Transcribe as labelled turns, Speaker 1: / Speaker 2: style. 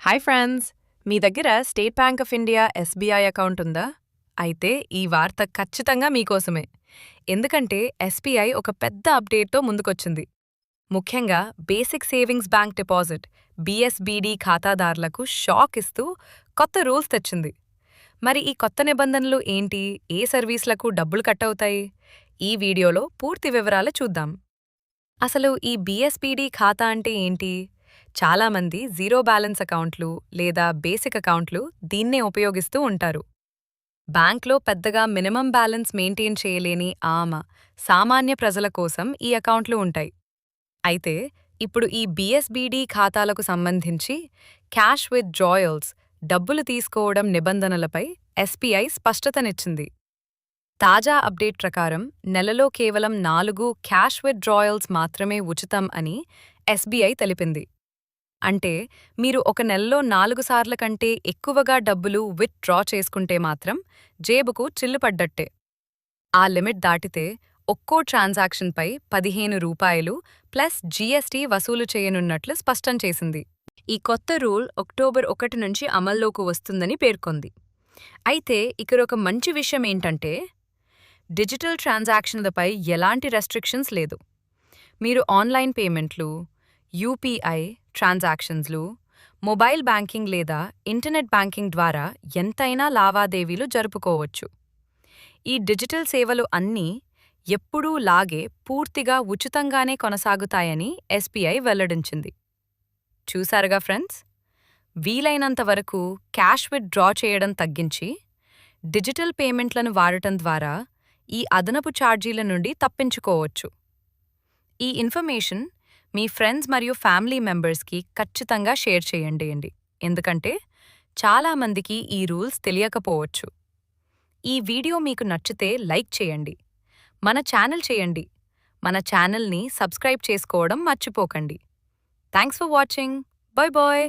Speaker 1: Hi friends! మీ దగ్గర State Bank of India SBI account ఉందా? అయితే ఈ వార్త ఖచ్చితంగా మీకోసమే. ఎందుకంటే ఎస్బీఐ ఒక పెద్ద అప్డేట్తో ముందుకొచ్చింది. ముఖ్యంగా basic savings bank deposit BSBD ఖాతాదారులకు షాక్ ఇస్తూ కొత్త రూల్స్ తెచ్చింది. మరి ఈ కొత్త నిబంధనలు ఏంటి? ఏ సర్వీస్లకు డబ్బులు కట్టవుతాయి? ఈ వీడియోలో పూర్తి వివరాలు చూద్దాం. అసలు ఈ బీఎస్బీడీ ఖాతా అంటే ఏంటి? చాలామంది జీరో బ్యాలెన్స్ అకౌంట్లు లేదా బేసిక్ అకౌంట్లు దీన్నే ఉపయోగిస్తూ ఉంటారు. బ్యాంక్లో పెద్దగా మినిమం బ్యాలెన్స్ మెయింటైన్ చేయలేని సామాన్య ప్రజల కోసం ఈ అకౌంట్లు ఉంటాయి. అయితే ఇప్పుడు ఈ బీఎస్బీడీ ఖాతాలకు సంబంధించి క్యాష్ విత్ డ్రాయల్స్ డబ్బులు తీసుకోవడం నిబంధనలపై ఎస్బీఐ స్పష్టతనిచ్చింది. తాజా అప్డేట్ ప్రకారం నెలలో కేవలం 4 క్యాష్ విత్ డ్రాయల్స్ మాత్రమే ఉచితం అని ఎస్బీఐ తెలిపింది. అంటే మీరు ఒక నెలలో 4 సార్ల కంటే ఎక్కువగా డబ్బులు విత్ డ్రా చేసుకుంటే మాత్రం జేబుకు చిల్లుపడ్డట్టే. ఆ లిమిట్ దాటితే ఒక్కో ట్రాన్సాక్షన్పై రూ. 15 ప్లస్ జీఎస్టీ వసూలు చేయనున్నట్లు స్పష్టం చేసింది. ఈ కొత్త రూల్ అక్టోబర్ 1 నుంచి అమల్లోకి వస్తుందని పేర్కొంది. అయితే ఇక్కడొక మంచి విషయం ఏంటంటే డిజిటల్ ట్రాన్సాక్షన్లపై ఎలాంటి రెస్ట్రిక్షన్స్ లేదు. మీరు ఆన్లైన్ పేమెంట్లు, యూపీఐ ట్రాన్సాక్షన్స్లు, మొబైల్ బ్యాంకింగ్ లేదా ఇంటర్నెట్ బ్యాంకింగ్ ద్వారా ఎంతైనా లావాదేవీలు జరుపుకోవచ్చు. ఈ డిజిటల్ సేవలు అన్నీ ఎప్పుడూ లాగే పూర్తిగా ఉచితంగానే కొనసాగుతాయని ఎస్బీఐ వెల్లడించింది. చూశారుగా ఫ్రెండ్స్, వీలైనంత వరకు క్యాష్ విత్ డ్రా చేయడం తగ్గించి డిజిటల్ పేమెంట్లను వాడటం ద్వారా ఈ అదనపు ఛార్జీల నుండి తప్పించుకోవచ్చు. ఈ ఇన్ఫర్మేషన్ మీ ఫ్రెండ్స్ మరియు ఫ్యామిలీ మెంబర్స్కి ఖచ్చితంగా షేర్ చేయండి, ఎందుకంటే చాలామందికి ఈ రూల్స్ తెలియకపోవచ్చు. ఈ వీడియో మీకు నచ్చితే లైక్ చేయండి, మన ఛానల్ని సబ్స్క్రైబ్ చేసుకోవడం మర్చిపోకండి. Thanks for watching. Bye bye.